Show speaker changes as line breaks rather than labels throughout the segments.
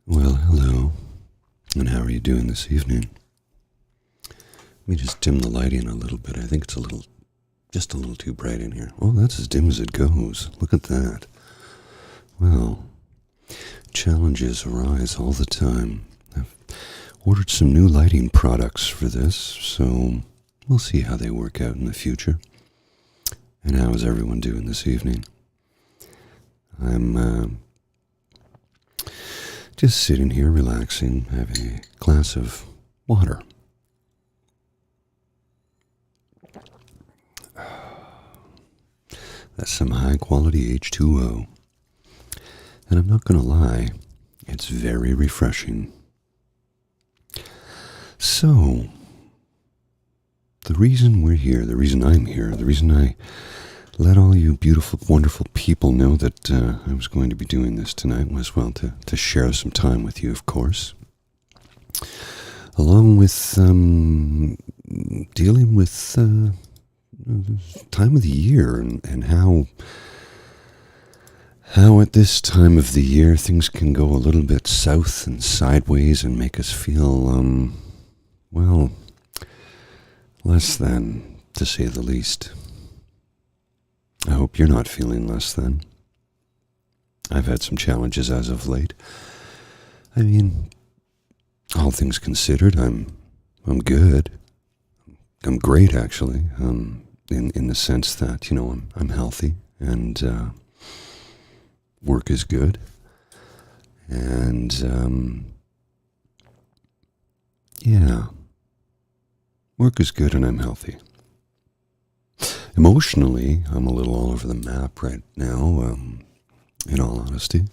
Well, hello, and how are you doing this evening? Let me just dim the lighting a little bit. I think it's just a little too bright in here. Oh, that's as dim as it goes. Look at that. Well, challenges arise all the time. I've ordered some new lighting products for this, so we'll see how they work out in the future. And how is everyone doing this evening? I'm just sitting here relaxing, having a glass of water. That's some high quality H2O. And I'm not going to lie, it's very refreshing. So, the reason we're here, the reason I'm here, the reason I let all you beautiful, wonderful people know that I was going to be doing this tonight was, well, to share some time with you, of course. Along with dealing with time of the year and how at this time of the year things can go a little bit south and sideways and make us feel, well, less than, to say the least. I hope you're not feeling less than. I've had some challenges as of late. I mean, all things considered, I'm good. I'm great, actually. In the sense that, I'm healthy and work is good. And work is good and I'm healthy. Emotionally, I'm a little all over the map right now, in all honesty.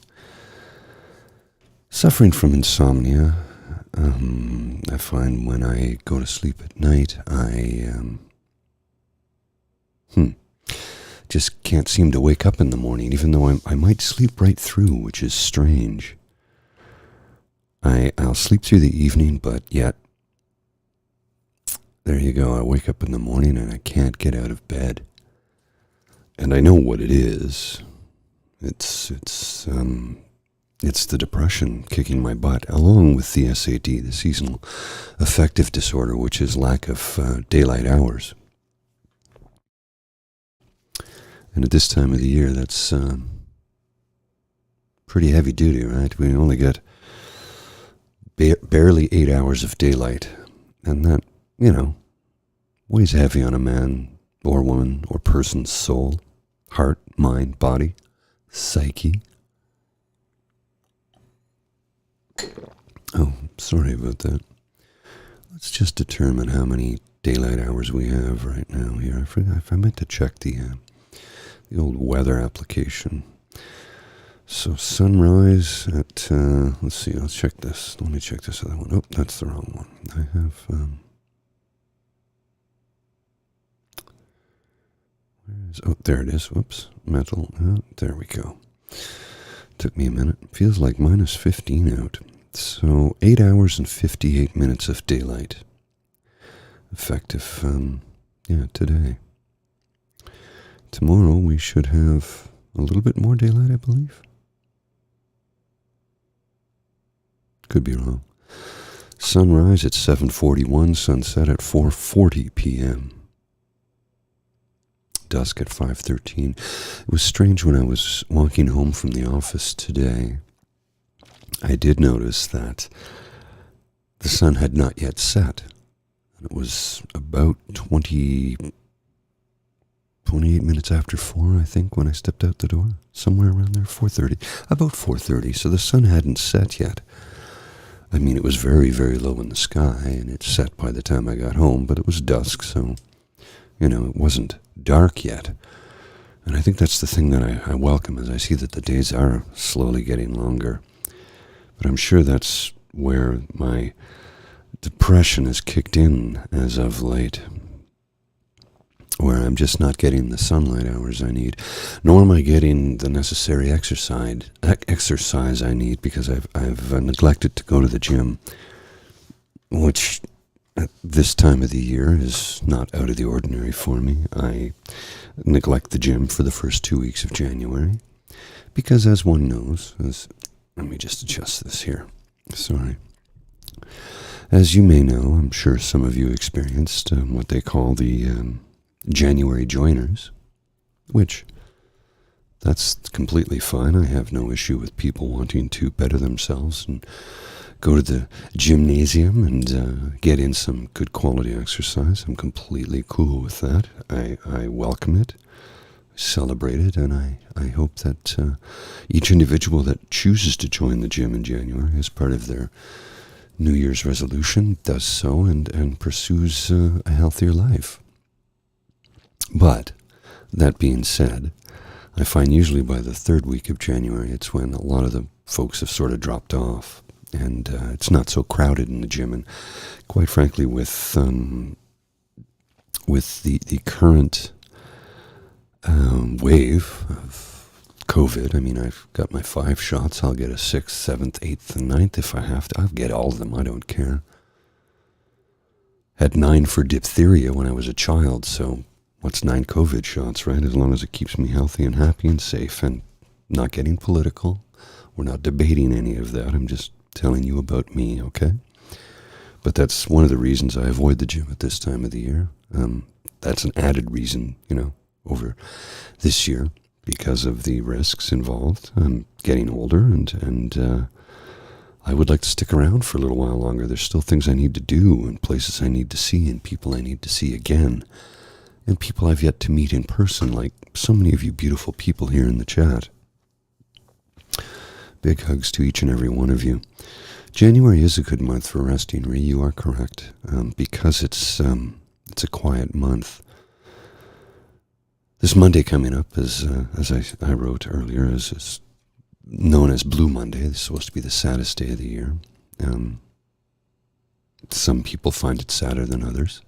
Suffering from insomnia. I find when I go to sleep at night, I just can't seem to wake up in the morning, even though I might sleep right through, which is strange. I'll sleep through the evening, but yet, there you go, I wake up in the morning and I can't get out of bed. And I know what it is. It's the depression kicking my butt, along with the SAD, the seasonal affective disorder, which is lack of daylight hours. And at this time of the year, that's pretty heavy duty, right? We only get barely 8 hours of daylight. And that, weighs heavy on a man or woman or person's soul, heart, mind, body, psyche. Oh, sorry about that. Let's just determine how many daylight hours we have right now here. I forgot if I meant to check the old weather application. So sunrise at, let's see, let's check this. Let me check this other one. Oh, that's the wrong one. I have, there it is. Whoops. Metal. There we go. Took me a minute. Feels like minus 15 out. So 8 hours and 58 minutes of daylight. Effective, today. Tomorrow we should have a little bit more daylight, I believe. Could be wrong. Sunrise at 7:41, sunset at 4:40 p.m. Dusk at 5:13. It was strange when I was walking home from the office today. I did notice that the sun had not yet set. It was about 28 minutes after 4, I think, when I stepped out the door. Somewhere around there, 4:30. About 4:30, so the sun hadn't set yet. I mean, it was very, very low in the sky, and it set by the time I got home, but it was dusk, so, it wasn't dark yet. And I think that's the thing that I welcome, as I see that the days are slowly getting longer. But I'm sure that's where my depression has kicked in as of late, where I'm just not getting the sunlight hours I need, nor am I getting the necessary exercise I need, because I've neglected to go to the gym, which at this time of the year is not out of the ordinary for me. I neglect the gym for the first 2 weeks of January, because as one knows, let me just adjust this here. Sorry. As you may know, I'm sure some of you experienced what they call the January joiners, which that's completely fine. I have no issue with people wanting to better themselves and go to the gymnasium and get in some good quality exercise. I'm completely cool with that. I welcome it, celebrate it, and I hope that each individual that chooses to join the gym in January as part of their New Year's resolution does so and pursues a healthier life. But, that being said, I find usually by the third week of January it's when a lot of the folks have sort of dropped off, and it's not so crowded in the gym. And quite frankly, with the current wave of COVID, I mean, I've got my 5 shots. I'll get a 6th, 7th, 8th, and 9th if I have to. I'll get all of them. I don't care. Had 9 for diphtheria when I was a child, so what's 9 COVID shots, right? As long as it keeps me healthy and happy and safe and not getting political. We're not debating any of that. I'm just telling you about me, okay? But that's one of the reasons I avoid the gym at this time of the year. That's an added reason, over this year because of the risks involved. I'm getting older and I would like to stick around for a little while longer. There's still things I need to do and places I need to see and people I need to see again. And people I've yet to meet in person, like so many of you beautiful people here in the chat. Big hugs to each and every one of you. January is a good month for resting, Ree. You are correct, because it's a quiet month. This Monday coming up, as I wrote earlier, is known as Blue Monday. It's supposed to be the saddest day of the year. Some people find it sadder than others.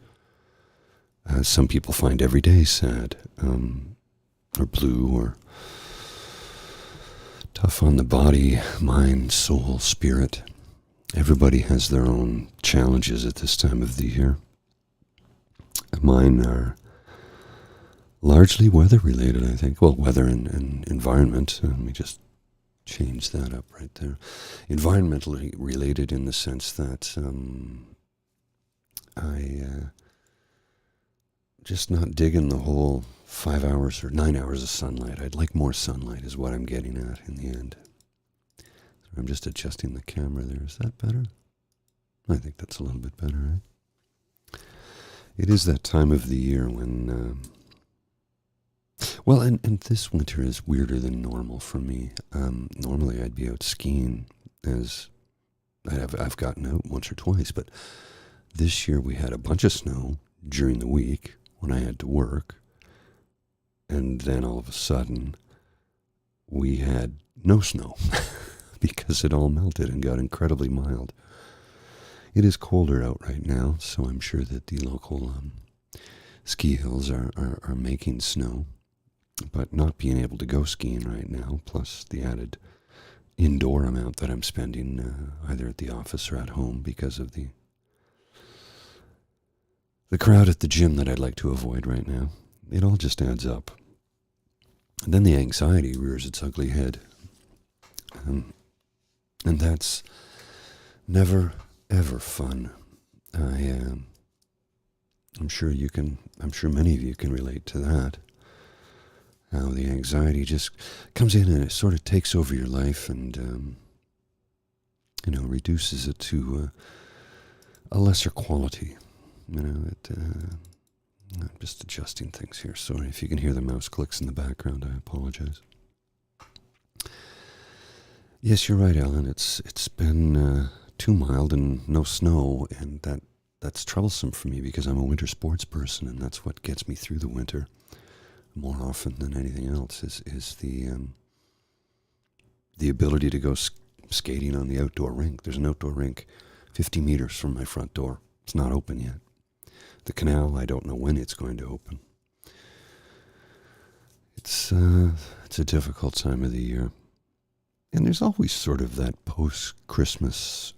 Some people find every day sad, or blue, or tough on the body, mind, soul, spirit. Everybody has their own challenges at this time of the year. Mine are largely weather-related, I think. Well, weather and environment. Let me just change that up right there. Environmentally related in the sense that I just not digging the whole 5 hours or 9 hours of sunlight. I'd like more sunlight is what I'm getting at in the end. So I'm just adjusting the camera there. Is that better? I think that's a little bit better, right? It is that time of the year when... and this winter is weirder than normal for me. Normally I'd be out skiing, as I've gotten out once or twice, but this year we had a bunch of snow during the week when I had to work, and then all of a sudden we had no snow because it all melted and got incredibly mild. It is colder out right now, so I'm sure that the local ski hills are making snow. But not being able to go skiing right now, plus the added indoor amount that I'm spending either at the office or at home because of the crowd at the gym that I'd like to avoid right now. It all just adds up. And then the anxiety rears its ugly head. And that's never, ever fun. I'm sure many of you can relate to that. How the anxiety just comes in and it sort of takes over your life and, reduces it to a lesser quality. I'm just adjusting things here. Sorry if you can hear the mouse clicks in the background. I apologize. Yes, you're right, Alan. It's been too mild and no snow, and that's troublesome for me because I'm a winter sports person, and that's what gets me through the winter more often than anything else is the ability to go skating on the outdoor rink. There's an outdoor rink 50 meters from my front door. It's not open yet. The canal, I don't know when it's going to open. It's a difficult time of the year. And there's always sort of that post-Christmas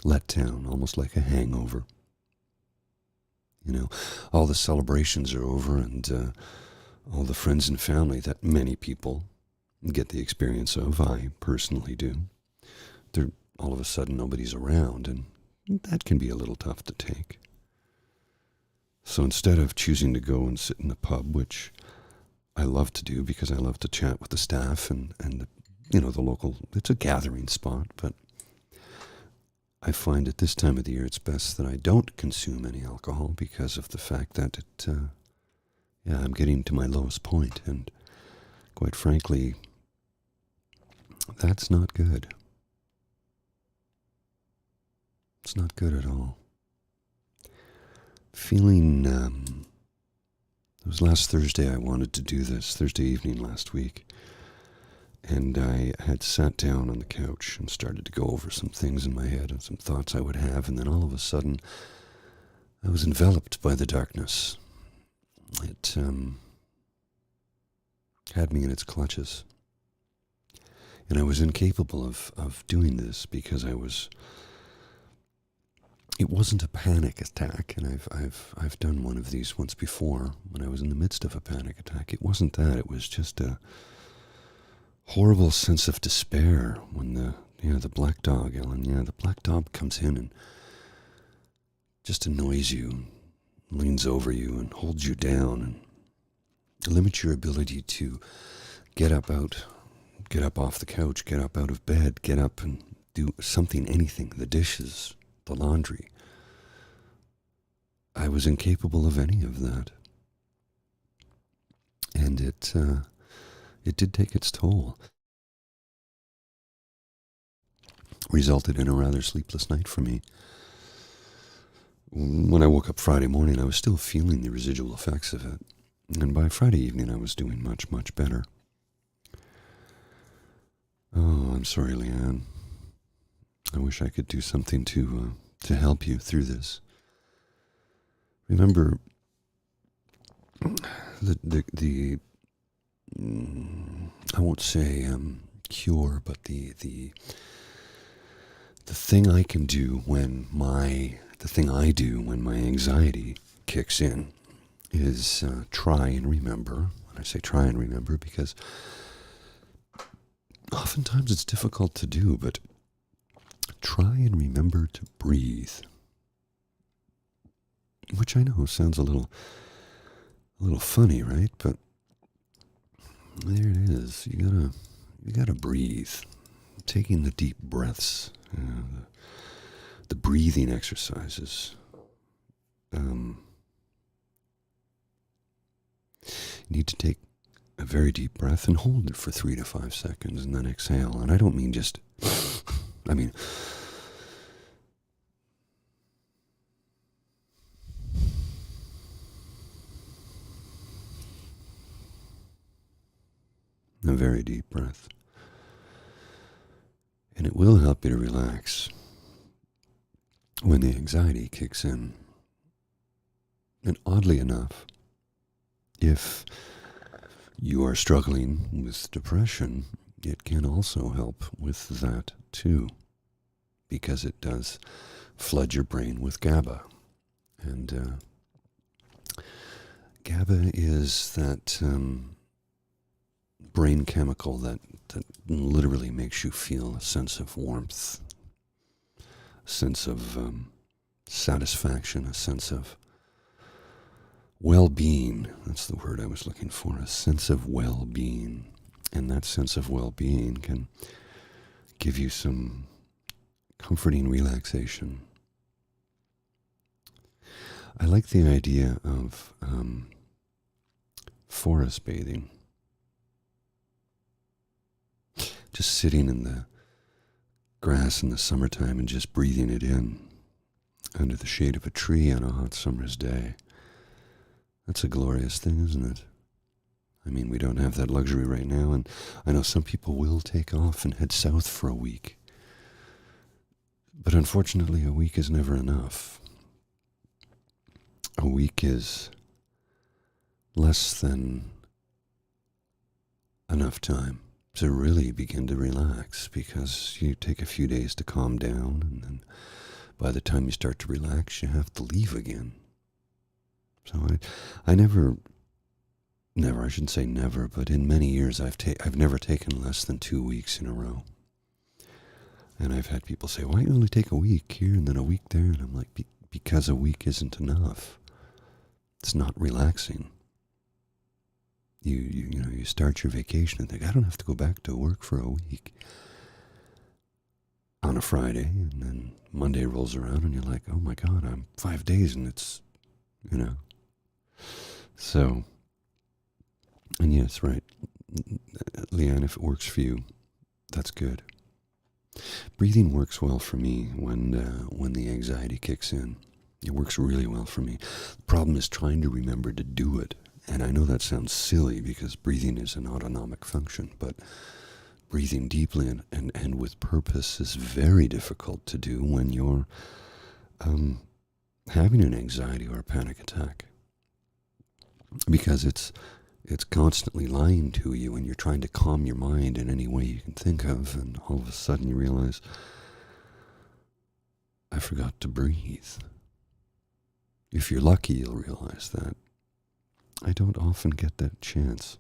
letdown, almost like a hangover. All the celebrations are over and all the friends and family that many people get the experience of, I personally do. They're all of a sudden nobody's around, and that can be a little tough to take. So instead of choosing to go and sit in the pub, which I love to do because I love to chat with the staff and the local, it's a gathering spot, but I find at this time of the year it's best that I don't consume any alcohol because of the fact that I'm getting to my lowest point, and quite frankly, that's not good. It's not good at all. Feeling, it was last Thursday I wanted to do this, Thursday evening last week, and I had sat down on the couch and started to go over some things in my head and some thoughts I would have, and then all of a sudden I was enveloped by the darkness. It had me in its clutches. And I was incapable of doing this because it wasn't a panic attack, and I've done one of these once before when I was in the midst of a panic attack. It wasn't that, it was just a horrible sense of despair when the black dog, Ellen, the black dog comes in and just annoys you, leans over you and holds you down and limits your ability to get up off the couch, get up out of bed, get up and do something, anything, the dishes, the laundry. I was incapable of any of that. And it did take its toll. Resulted in a rather sleepless night for me. When I woke up Friday morning, I was still feeling the residual effects of it. And by Friday evening, I was doing much, much better. Oh, I'm sorry, Leanne. I wish I could do something to help you through this. Remember, the I won't say cure, but the thing I can do the thing I do when my anxiety kicks in is try and remember. And I say try and remember because oftentimes it's difficult to do, but try and remember to breathe. Which I know sounds a little funny, right? But there it is. You gotta breathe. Taking the deep breaths, the breathing exercises. You need to take a very deep breath and hold it for 3 to 5 seconds and then exhale. And I don't mean just, I mean, a very deep breath. And it will help you to relax when the anxiety kicks in. And oddly enough, if you are struggling with depression, it can also help with that too, because it does flood your brain with GABA. And GABA is that brain chemical that literally makes you feel a sense of warmth, a sense of satisfaction, a sense of well-being. That's the word I was looking for, a sense of well-being. And that sense of well-being can give you some comforting relaxation. I like the idea of forest bathing. Just sitting in the grass in the summertime and just breathing it in under the shade of a tree on a hot summer's day. That's a glorious thing, isn't it? I mean, we don't have that luxury right now, and I know some people will take off and head south for a week. But unfortunately, a week is never enough. A week is less than enough time to really begin to relax, because you take a few days to calm down, and then by the time you start to relax, you have to leave again. So I I shouldn't say never, but in many years I've never taken less than 2 weeks in a row. And I've had people say, why you only take a week here and then a week there? And I'm like, because a week isn't enough. It's not relaxing. You start your vacation and think, I don't have to go back to work for a week on a Friday, and then Monday rolls around and you're like, oh my God, I'm 5 days and it's, So, and yes, right. Leanne, if it works for you, that's good. Breathing works well for me when the anxiety kicks in. It works really well for me. The problem is trying to remember to do it. And I know that sounds silly because breathing is an autonomic function, but breathing deeply and with purpose is very difficult to do when you're having an anxiety or a panic attack. Because it's constantly lying to you and you're trying to calm your mind in any way you can think of, and all of a sudden you realize, I forgot to breathe. If you're lucky, you'll realize that. I don't often get that chance.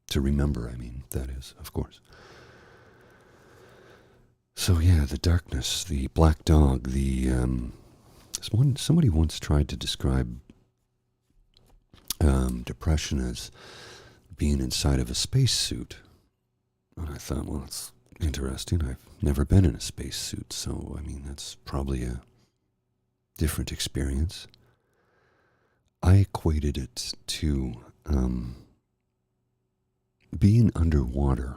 To remember, that is, of course. So yeah, the darkness, the black dog, somebody once tried to describe depression as being inside of a spacesuit. And I thought, well, it's interesting. I've never been in a spacesuit, so, that's probably a different experience. I equated it to being underwater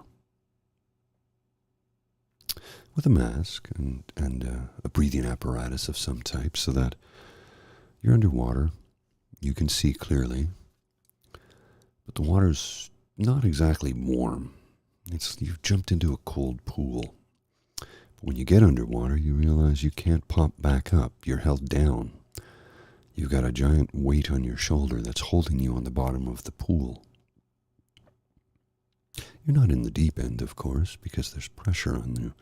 with a mask and a breathing apparatus of some type, so that you're underwater, you can see clearly, but the water's not exactly warm. You've jumped into a cold pool. But when you get underwater, you realize you can't pop back up. You're held down. You've got a giant weight on your shoulder that's holding you on the bottom of the pool. You're not in the deep end, of course, because there's pressure on you.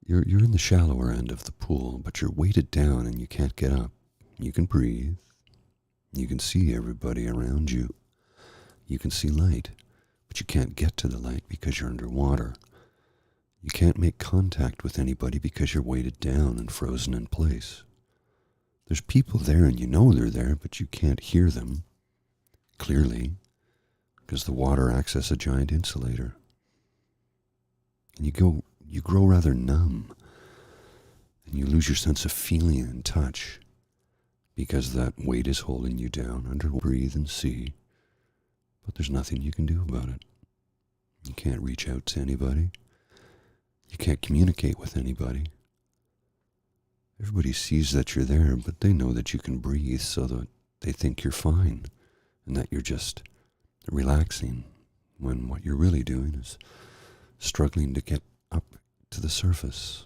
You're in the shallower end of the pool, but you're weighted down and you can't get up. You can breathe. You can see everybody around you. You can see light, but you can't get to the light because you're underwater. You can't make contact with anybody because you're weighted down and frozen in place. There's people there and you know they're there, but you can't hear them clearly because the water acts as a giant insulator. And you grow rather numb, and you lose your sense of feeling and touch because that weight is holding you down. Breathe and see, but there's nothing you can do about it. You can't reach out to anybody. You can't communicate with anybody. Everybody sees that you're there, but they know that you can breathe, so that they think you're fine and that you're just relaxing, when what you're really doing is struggling to get up to the surface.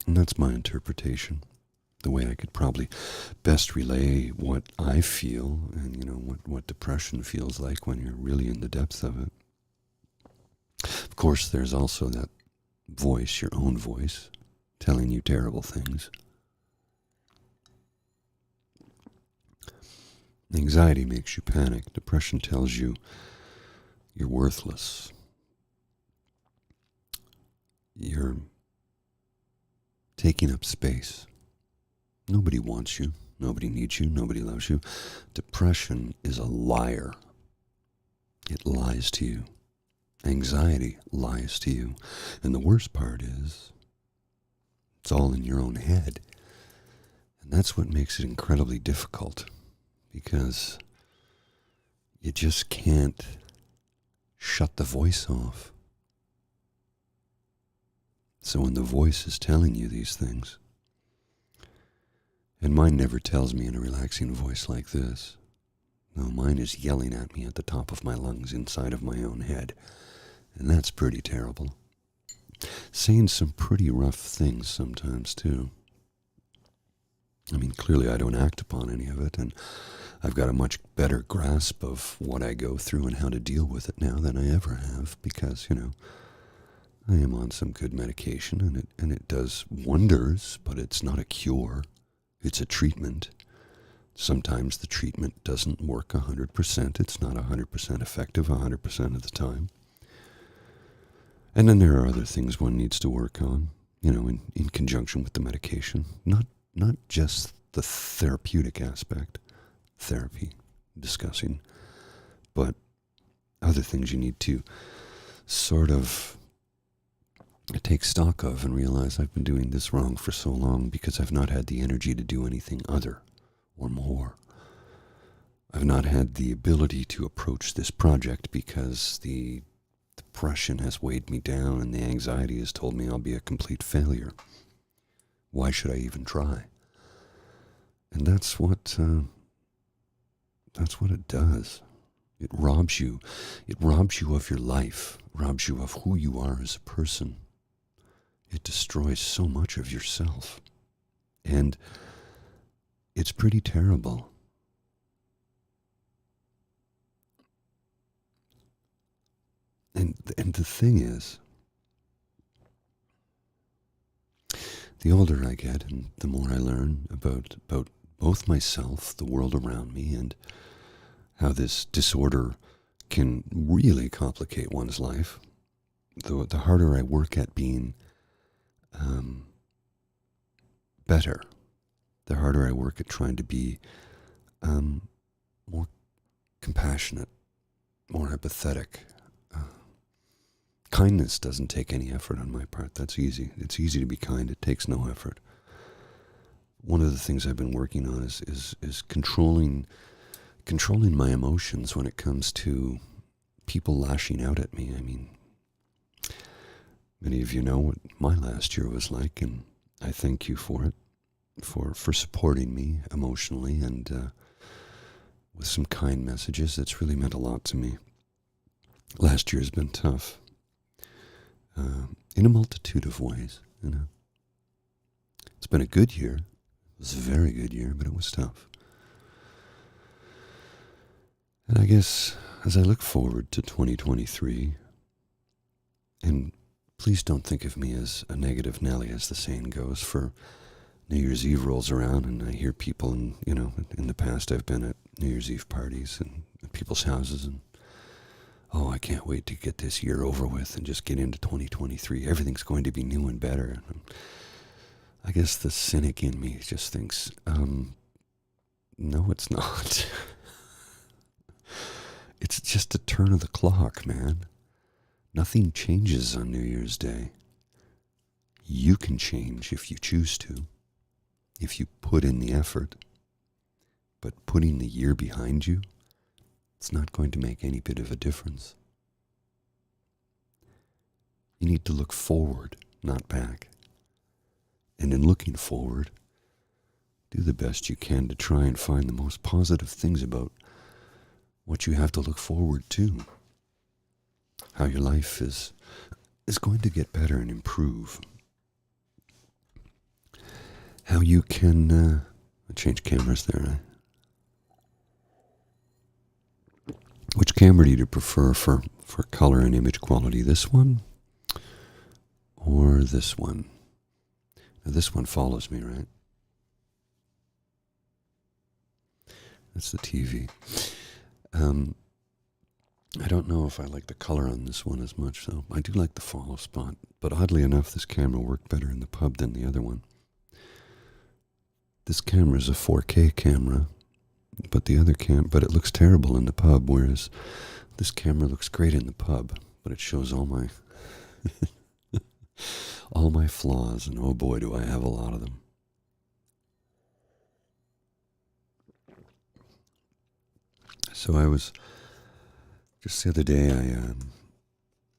And that's my interpretation, the way I could probably best relay what I feel and, what depression feels like when you're really in the depths of it. Of course, there's also that voice, your own voice, telling you terrible things. Anxiety makes you panic. Depression tells you you're worthless. You're taking up space. Nobody wants you. Nobody needs you. Nobody loves you. Depression is a liar. It lies to you. Anxiety lies to you. And the worst part is, it's all in your own head. And that's what makes it incredibly difficult, because you just can't shut the voice off. So when the voice is telling you these things, and mine never tells me in a relaxing voice like this. No, mine is yelling at me at the top of my lungs inside of my own head. And that's pretty terrible. Saying some pretty rough things sometimes, too. Clearly I don't act upon any of it, and I've got a much better grasp of what I go through and how to deal with it now than I ever have, because, I am on some good medication, and it does wonders, but it's not a cure. It's a treatment. Sometimes the treatment doesn't work 100%. It's not 100% effective 100% of the time. And then there are other things one needs to work on, in conjunction with the medication. Not just the therapeutic aspect, therapy, discussing, but other things you need to sort of take stock of and realize I've been doing this wrong for so long because I've not had the energy to do anything other or more. I've not had the ability to approach this project because the depression has weighed me down and the anxiety has told me I'll be a complete failure. Why should I even try? And that's what it does. It robs you. It robs you of your life, robs you of who you are as a person. It destroys so much of yourself. And it's pretty terrible. And the thing is, the older I get and the more I learn about both myself, the world around me, and how this disorder can really complicate one's life, the harder I work at being better, the harder I work at trying to be more compassionate, more empathetic. Kindness doesn't take any effort on my part. That's easy. It's easy to be kind. It takes no effort. One of the things I've been working on is controlling my emotions when it comes to people lashing out at me. I mean, many of you know what my last year was like, and I thank you for it, for supporting me emotionally and with some kind messages. It's really meant a lot to me. Last year has been tough. In a multitude of ways, It's been a good year. It was a very good year, but it was tough. And I guess as I look forward to 2023, and please don't think of me as a negative Nelly, as the saying goes, for New Year's Eve rolls around and I hear people, and in the past I've been at New Year's Eve parties and at people's houses and oh, I can't wait to get this year over with and just get into 2023. Everything's going to be new and better. I guess the cynic in me just thinks, no, it's not. It's just a turn of the clock, man. Nothing changes on New Year's Day. You can change if you choose to, if you put in the effort. But putting the year behind you, it's not going to make any bit of a difference. You need to look forward, not back. And in looking forward, do the best you can to try and find the most positive things about what you have to look forward to. How your life is going to get better and improve. How you can change cameras there, right? Which camera do you prefer for color and image quality? This one or this one? Now, this one follows me, right? That's the TV. I don't know if I like the color on this one as much, though. I do like the follow spot, but oddly enough, this camera worked better in the pub than the other one. This camera is a 4K camera. But it looks terrible in the pub, whereas this camera looks great in the pub, but it shows all my all my flaws, and oh boy, do I have a lot of them. So I was, just the other day, I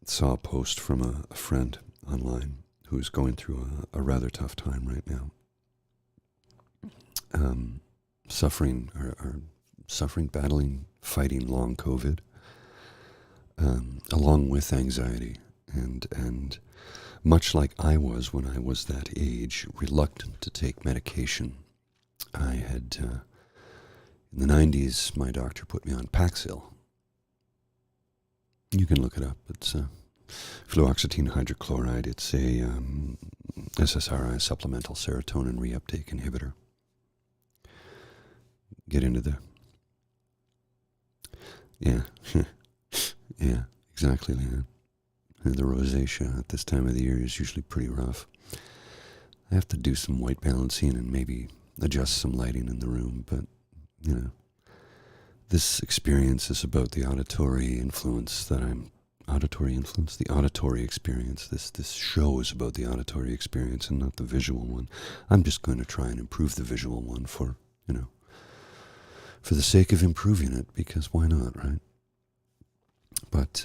saw a post from a friend online who's going through a rather tough time right now. Battling, fighting long COVID, along with anxiety, and much like I was when I was that age, reluctant to take medication. I had, in the 90s, my doctor put me on Paxil. You can look it up. It's fluoxetine hydrochloride. It's a SSRI, supplemental serotonin reuptake inhibitor. get into the... Yeah. Yeah, exactly, Leanne. The rosacea at this time of the year is usually pretty rough. I have to do some white balancing and maybe adjust some lighting in the room, but, this experience is about the auditory influence that I'm... Auditory influence? The auditory experience. This show is about the auditory experience and not the visual one. I'm just going to try and improve the visual one for the sake of improving it, because why not, right? But,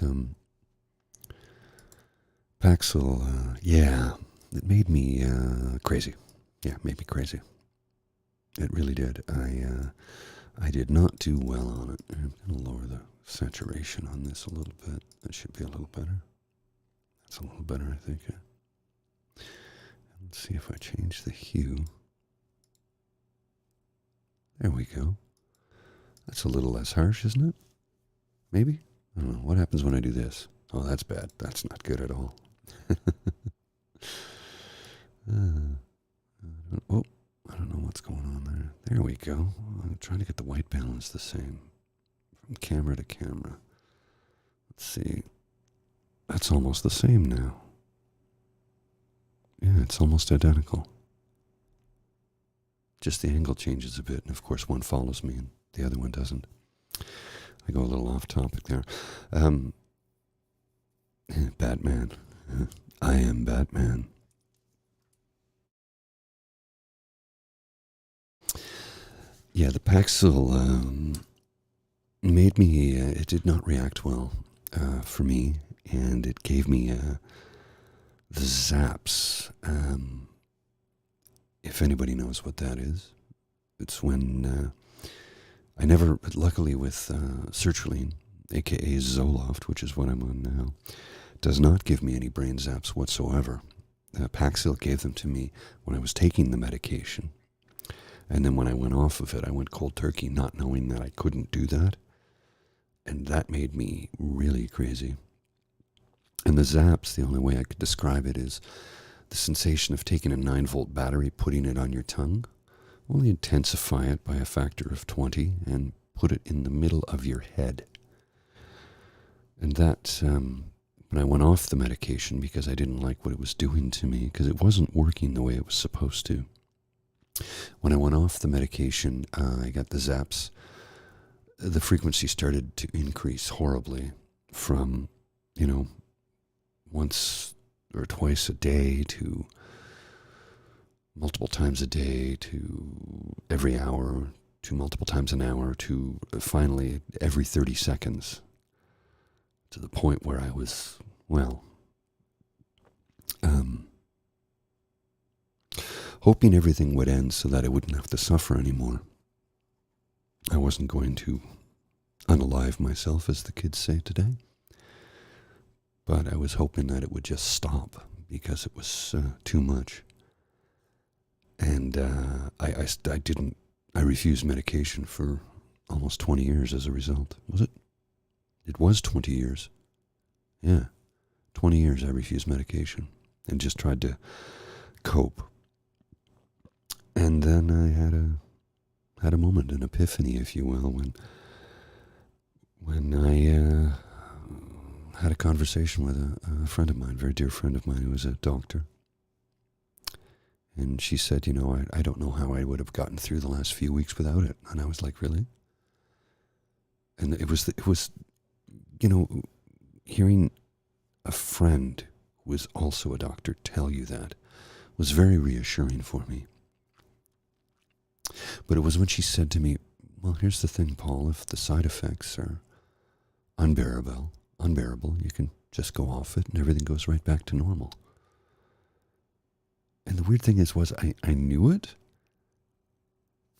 Paxil, it made me crazy. Yeah, made me crazy. It really did. I did not do well on it. I'm going to lower the saturation on this a little bit. That should be a little better. That's a little better, I think. Let's see if I change the hue. There we go. That's a little less harsh, isn't it? Maybe? I don't know. What happens when I do this? Oh, that's bad. That's not good at all. I don't know what's going on there. There we go. I'm trying to get the white balance the same from camera to camera. Let's see. That's almost the same now. Yeah, it's almost identical. Just the angle changes a bit, and of course one follows me and the other one doesn't. I go a little off topic there. Batman. I am Batman. Yeah, the Paxil made me, it did not react well for me, and it gave me the zaps. If anybody knows what that is, it's when I never, but luckily with sertraline, aka Zoloft, which is what I'm on now, does not give me any brain zaps whatsoever. Paxil gave them to me when I was taking the medication. And then when I went off of it, I went cold turkey, not knowing that I couldn't do that. And that made me really crazy. And the zaps, the only way I could describe it is the sensation of taking a 9-volt battery, putting it on your tongue, only intensify it by a factor of 20 and put it in the middle of your head. And that, when I went off the medication because I didn't like what it was doing to me, because it wasn't working the way it was supposed to. When I went off the medication, I got the zaps. The frequency started to increase horribly from, once or twice a day to multiple times a day to every hour to multiple times an hour to finally every 30 seconds, to the point where I was, hoping everything would end so that I wouldn't have to suffer anymore. I wasn't going to unalive myself, as the kids say today, but I was hoping that it would just stop because it was too much. And I refused medication for almost 20 years as a result. Was it? It was 20 years. Yeah, 20 years I refused medication and just tried to cope. And then I had a moment, an epiphany, if you will, when I had a conversation with a friend of mine, a very dear friend of mine who was a doctor. And she said, I don't know how I would have gotten through the last few weeks without it. And I was like, really? And it was hearing a friend who was also a doctor tell you that was very reassuring for me. But it was when she said to me, well, here's the thing, Paul, if the side effects are unbearable, you can just go off it and everything goes right back to normal. And the weird thing was I knew it,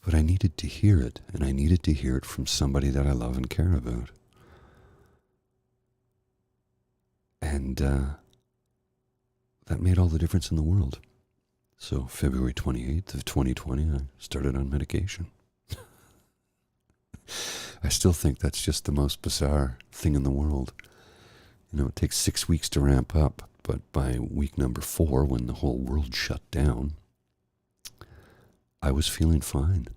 but I needed to hear it, and I needed to hear it from somebody that I love and care about. And that made all the difference in the world. So February 28th of 2020, I started on medication. I still think that's just the most bizarre thing in the world. It takes 6 weeks to ramp up, but by week number 4, when the whole world shut down, I was feeling fine.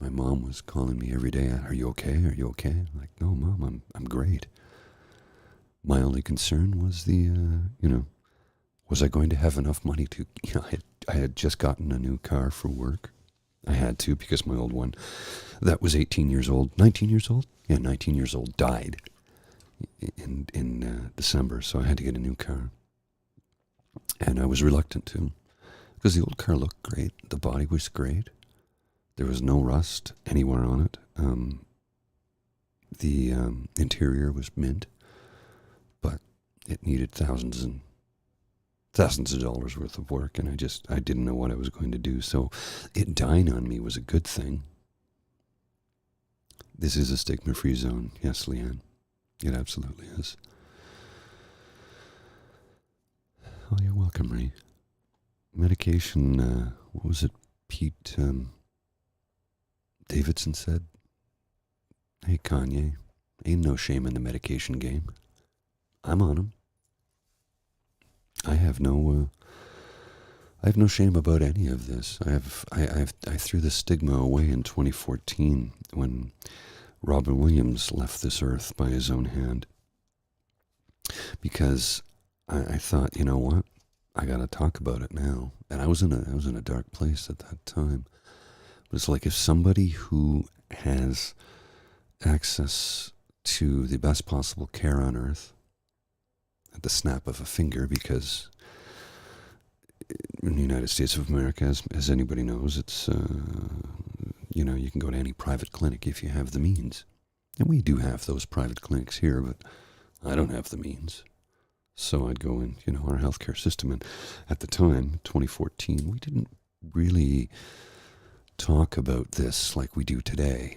My mom was calling me every day. Are you okay? Are you okay? I'm like, no, Mom, I'm great. My only concern was was I going to have enough money to, I had just gotten a new car for work. I had to because my old one, that was 18 years old, 19 years old? Yeah, 19 years old, died in December, so I had to get a new car. And I was reluctant to, because the old car looked great, the body was great, there was no rust anywhere on it. The interior was mint, but it needed thousands and thousands of dollars worth of work, and I didn't know what I was going to do. So it dying on me was a good thing. This is a stigma-free zone. Yes, Leanne. It absolutely is. Oh, you're welcome, Ray. Medication, what was it Pete Davidson said? Hey, Kanye, ain't no shame in the medication game. I'm on them. I have no shame about any of this. I threw the stigma away in 2014 when Robin Williams left this earth by his own hand, because I thought, you know what, I gotta talk about it now. And I was in a dark place at that time. But it's like, if somebody who has access to the best possible care on earth at the snap of a finger, because in the United States of America, as anybody knows, it's, you can go to any private clinic if you have the means. And we do have those private clinics here, but I don't have the means. So I'd go in, our healthcare system. And at the time, 2014, we didn't really talk about this like we do today.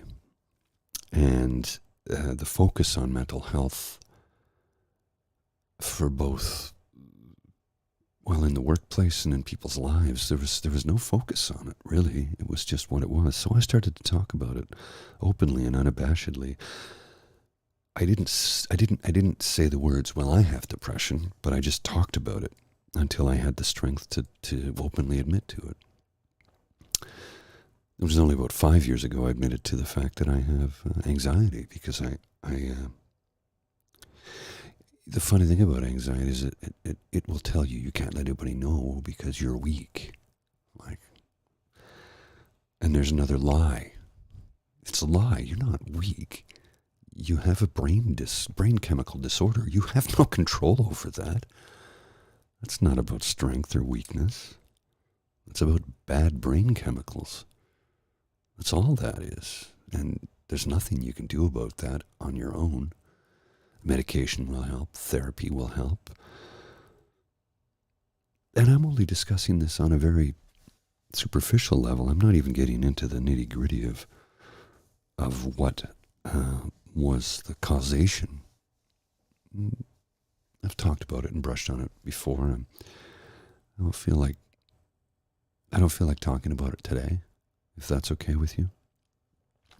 And the focus on mental health for both, well, in the workplace and in people's lives, there was no focus on it, really. It was just what it was. So I started to talk about it openly and unabashedly. I didn't say the words, well, I have depression, but I just talked about it until I had the strength to openly admit to it. It was only about 5 years ago I admitted to the fact that I have anxiety, because the funny thing about anxiety is it will tell you you can't let anybody know because you're weak. And there's another lie. It's a lie. You're not weak. You have a brain chemical disorder. You have no control over that. That's not about strength or weakness. It's about bad brain chemicals. That's all that is. And there's nothing you can do about that on your own. Medication will help. Therapy will help. And I'm only discussing this on a very superficial level. I'm not even getting into the nitty-gritty of what was the causation. I've talked about it and brushed on it before. And I don't feel like talking about it today, if that's okay with you.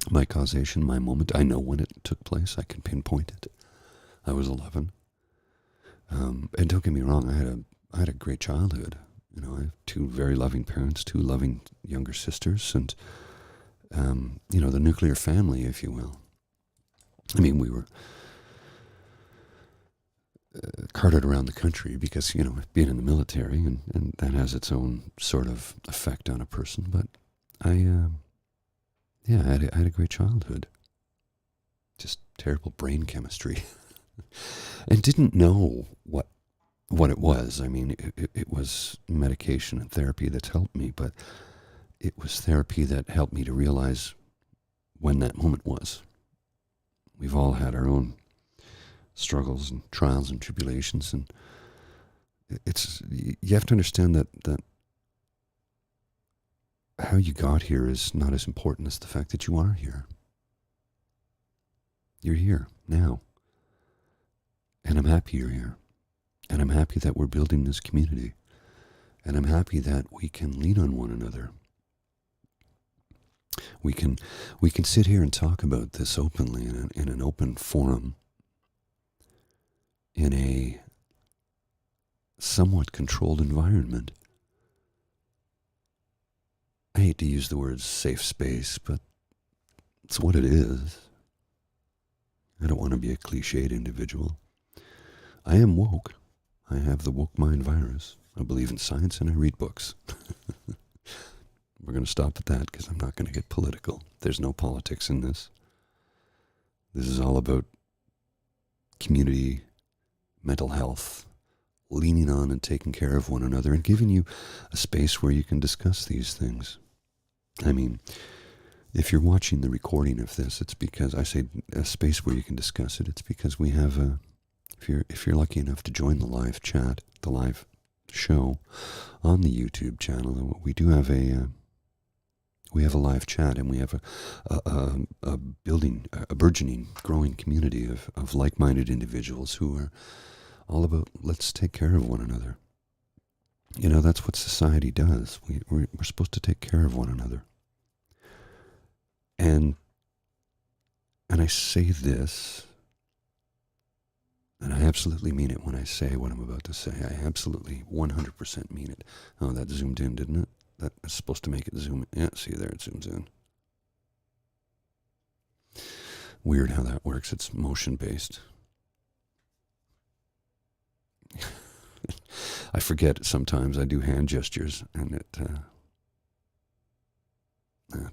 My causation, my moment, I know when it took place. I can pinpoint it. I was 11. And don't get me wrong, I had a great childhood. I have two very loving parents, two loving younger sisters, and the nuclear family, if you will. I mean, we were carted around the country because, being in the military, and that has its own sort of effect on a person. But I had a great childhood. Just terrible brain chemistry. And didn't know what it was. I mean, it was medication and therapy that's helped me, but it was therapy that helped me to realize when that moment was. We've all had our own struggles and trials and tribulations, and you have to understand that how you got here is not as important as the fact that you are here. You're here now. And I'm happy you're here. And I'm happy that we're building this community. And I'm happy that we can lean on one another. We can sit here and talk about this openly in an open forum, in a somewhat controlled environment. I hate to use the word safe space, but It's what it is. I don't want to be a cliched individual. I am woke. I have the woke mind virus. I believe in science and I read books. We're going to stop at that because I'm not going to get political. There's no politics in this. This is all about community, mental health, leaning on and taking care of one another and giving you a space where you can discuss these things. I mean, if you're watching the recording of this, it's because I say a space where you can discuss it. It's because we have if you're lucky enough to join the live chat, the live show on the YouTube channel, we do have a live chat, and we have a burgeoning, growing community of like-minded individuals who are all about let's take care of one another. You know, that's what society does. We're supposed to take care of one another. And I say this, and I absolutely mean it when I say what I'm about to say. I absolutely 100% mean it. Oh, that zoomed in, didn't it? That is supposed to make it zoom in. Yeah, see there, it zooms in. Weird how that works. It's motion-based. I forget sometimes. I do hand gestures, and it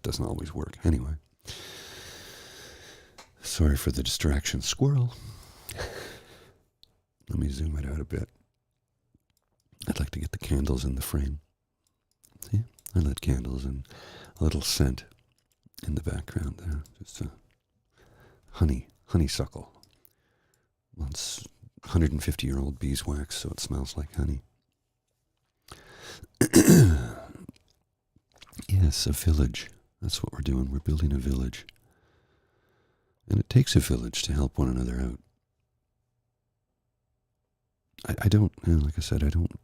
doesn't always work. Anyway, sorry for the distraction. Squirrel. Let me zoom it out a bit. I'd like to get the candles in the frame. See? I lit candles and a little scent in the background there. Just a honeysuckle. Well, it's 150-year-old beeswax, so it smells like honey. Yes, a village. That's what we're doing. We're building a village. And it takes a village to help one another out. I don't, like I said, I don't.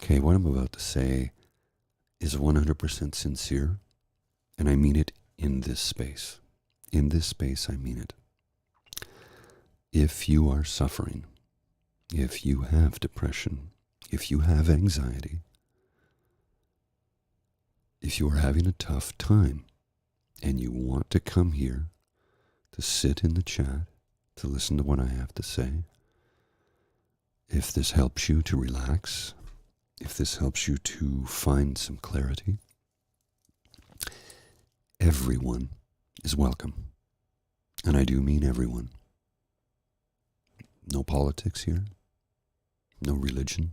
Okay, what I'm about to say is 100% sincere, and I mean it in this space. In this space, I mean it. If you are suffering, if you have depression, if you have anxiety, if you are having a tough time, and you want to come here to sit in the chat, to listen to what I have to say, if this helps you to relax, if this helps you to find some clarity, everyone is welcome. And I do mean everyone. No politics here, no religion,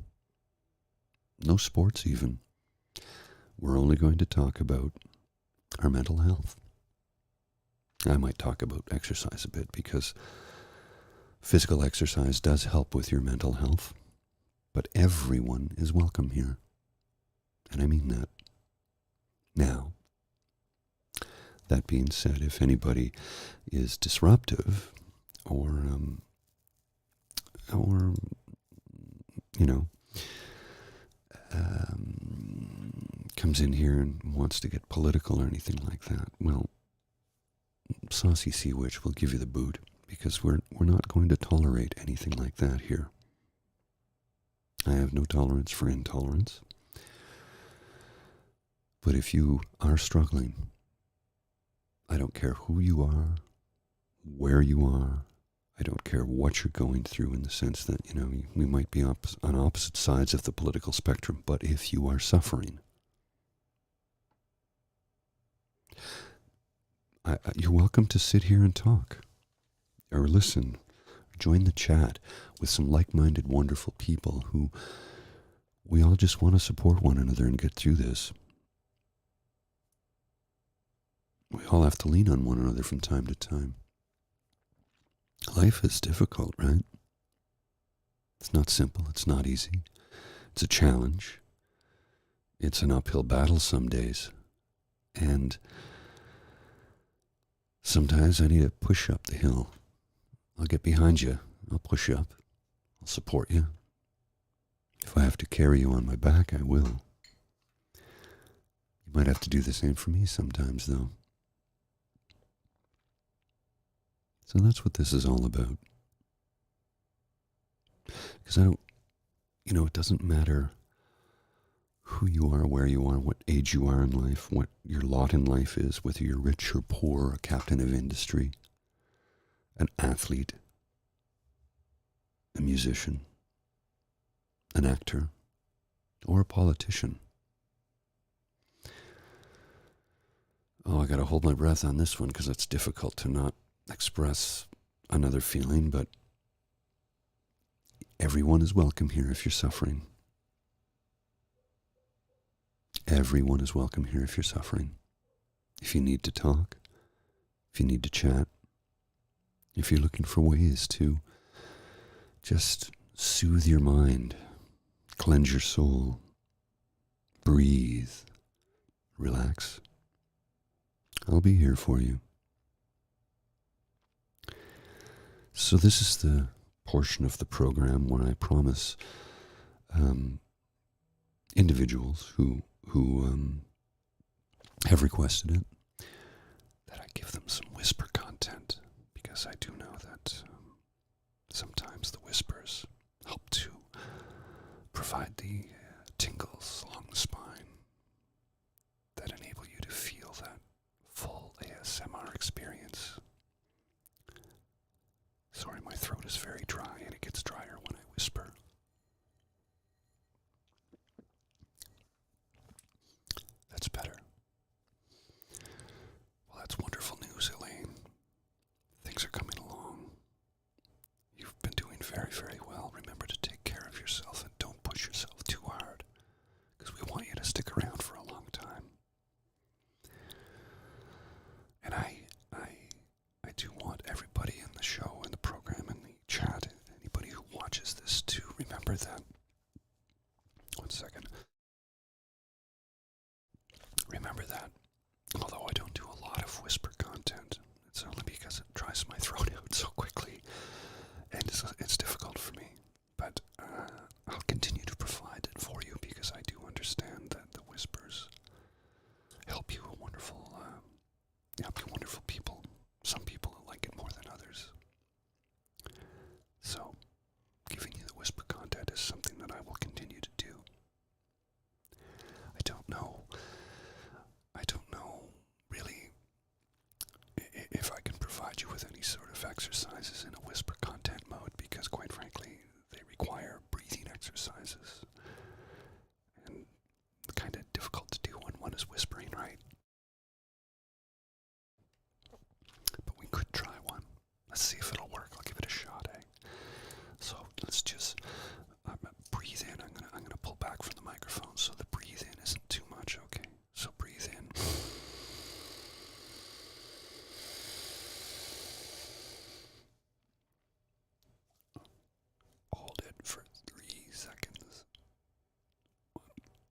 no sports even. We're only going to talk about our mental health. I might talk about exercise a bit because physical exercise does help with your mental health, but everyone is welcome here. And I mean that. Now, that being said, if anybody is disruptive or comes in here and wants to get political or anything like that, well, Saucy Sea Witch will give you the boot, because we're not going to tolerate anything like that here. I have no tolerance for intolerance. But if you are struggling, I don't care who you are, where you are, I don't care what you're going through, in the sense that, we might be on opposite sides of the political spectrum, but if you are suffering, you're welcome to sit here and talk, or listen, or join the chat with some like-minded, wonderful people who we all just want to support one another and get through this. We all have to lean on one another from time to time. Life is difficult, right? It's not simple. It's not easy. It's a challenge. It's an uphill battle some days. And sometimes I need to push up the hill. I'll get behind you. I'll push you up. I'll support you. If I have to carry you on my back, I will. You might have to do the same for me sometimes, though. So that's what this is all about. Because it doesn't matter who you are, where you are, what age you are in life, what your lot in life is, whether you're rich or poor, a captain of industry, an athlete, a musician, an actor, or a politician. Oh, I gotta hold my breath on this one because it's difficult to not express another feeling, but everyone is welcome here if you're suffering. Everyone is welcome here if you're suffering. If you need to talk, if you need to chat, if you're looking for ways to just soothe your mind, cleanse your soul, breathe, relax, I'll be here for you. So this is the portion of the program where I promise individuals who have requested it that I give them some whisper content, because I do know that sometimes the whispers help to provide the tingles along the spine that enable you to feel that full ASMR experience. Sorry, my throat is very dry and it gets drier when I whisper. That's better. Well, that's wonderful news, Elaine. Things are coming along. You've been doing very, very well. Remember to take care of yourself and don't push yourself too hard, because we want you to stick around for a long time. And I do want everybody in the show, in the program, in the chat, anybody who watches this, to remember that. One second. Remember that, although I don't do a lot of whisper content, it's only because it dries my throat out so quickly, and it's difficult for me. But I'll continue to provide it for you, because I do understand that the whispers help you wonderful people. Some people like it more than others. So, giving you the whisper content is something that I will continue to do. I don't know really if I can provide you with any sort of exercises in a whisper content mode, because quite frankly, they require breathing exercises. And kind of difficult to do when one is whispering, right? But we could try one. Let's see if it'll work. I'll give it a shot, eh? So let's just breathe in. I'm gonna pull back from the microphone so the breathe in isn't too much, okay? So breathe in. Hold it for 3 seconds.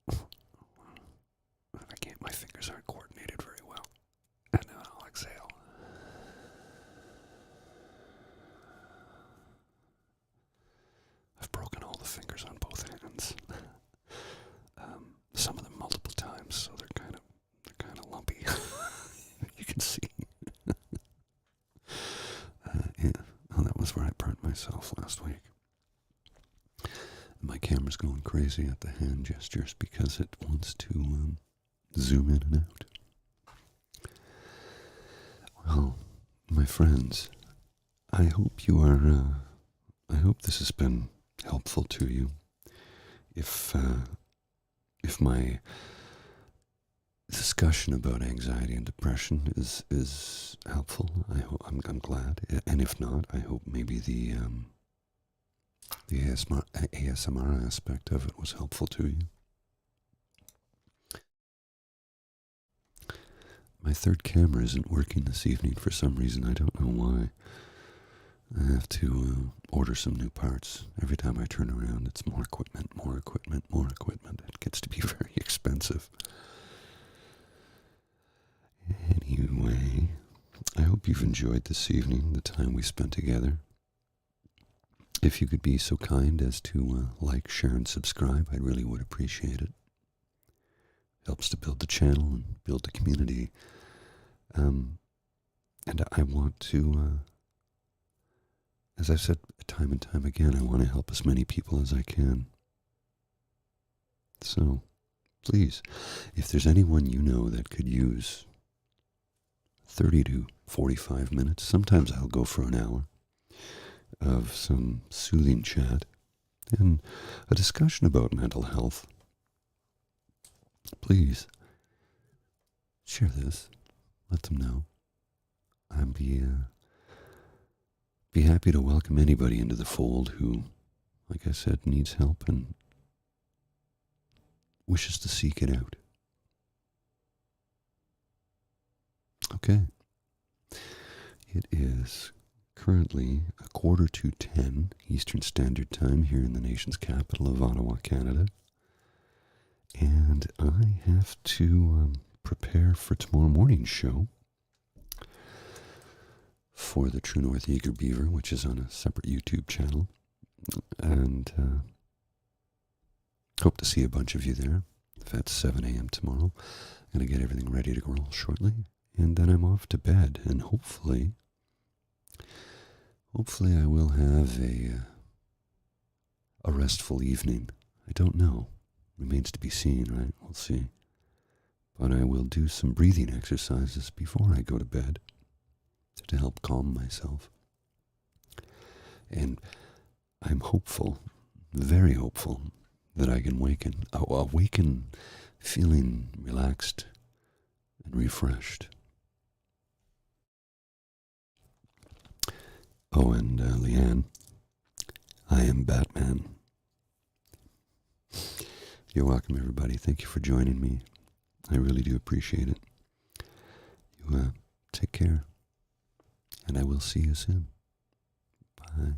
I can't, my fingers aren't coordinated very well. And now I'll exhale. I've broken all the fingers on both hands. Some of them multiple times, so they're kind of lumpy. You can see. Yeah. Oh, that was where I burnt myself last week. My camera's going crazy at the hand gestures because it wants to zoom in and out. Well, my friends, I hope I hope this has been helpful to you. If my discussion about anxiety and depression is helpful, I'm glad. And if not, I hope maybe the ASMR aspect of it was helpful to you. My third camera isn't working this evening for some reason. I don't know why. I have to order some new parts. Every time I turn around, it's more equipment. It gets to be very expensive. Anyway, I hope you've enjoyed this evening, the time we spent together. If you could be so kind as to like, share, and subscribe, I really would appreciate it. Helps to build the channel and build the community. And I want to, as I've said time and time again, I want to help as many people as I can. So, please, if there's anyone you know that could use 30 to 45 minutes, sometimes I'll go for an hour, of some soothing chat and a discussion about mental health, please share this. Let them know. I'd be happy to welcome anybody into the fold who, like I said, needs help and wishes to seek it out. Okay. It is currently 9:45 Eastern Standard Time here in the nation's capital of Ottawa, Canada. And I have to prepare for tomorrow morning's show for the True North Eager Beaver, which is on a separate YouTube channel. And hope to see a bunch of you there. That's 7 a.m. tomorrow. I'm going to get everything ready to roll shortly. And then I'm off to bed. And hopefully I will have a restful evening. I don't know. Remains to be seen, right? We'll see. But I will do some breathing exercises before I go to bed to help calm myself. And I'm hopeful, very hopeful, that I can awaken feeling relaxed and refreshed. Oh, and Leanne, I am Batman. You're welcome, everybody. Thank you for joining me. I really do appreciate it. You take care, and I will see you soon. Bye.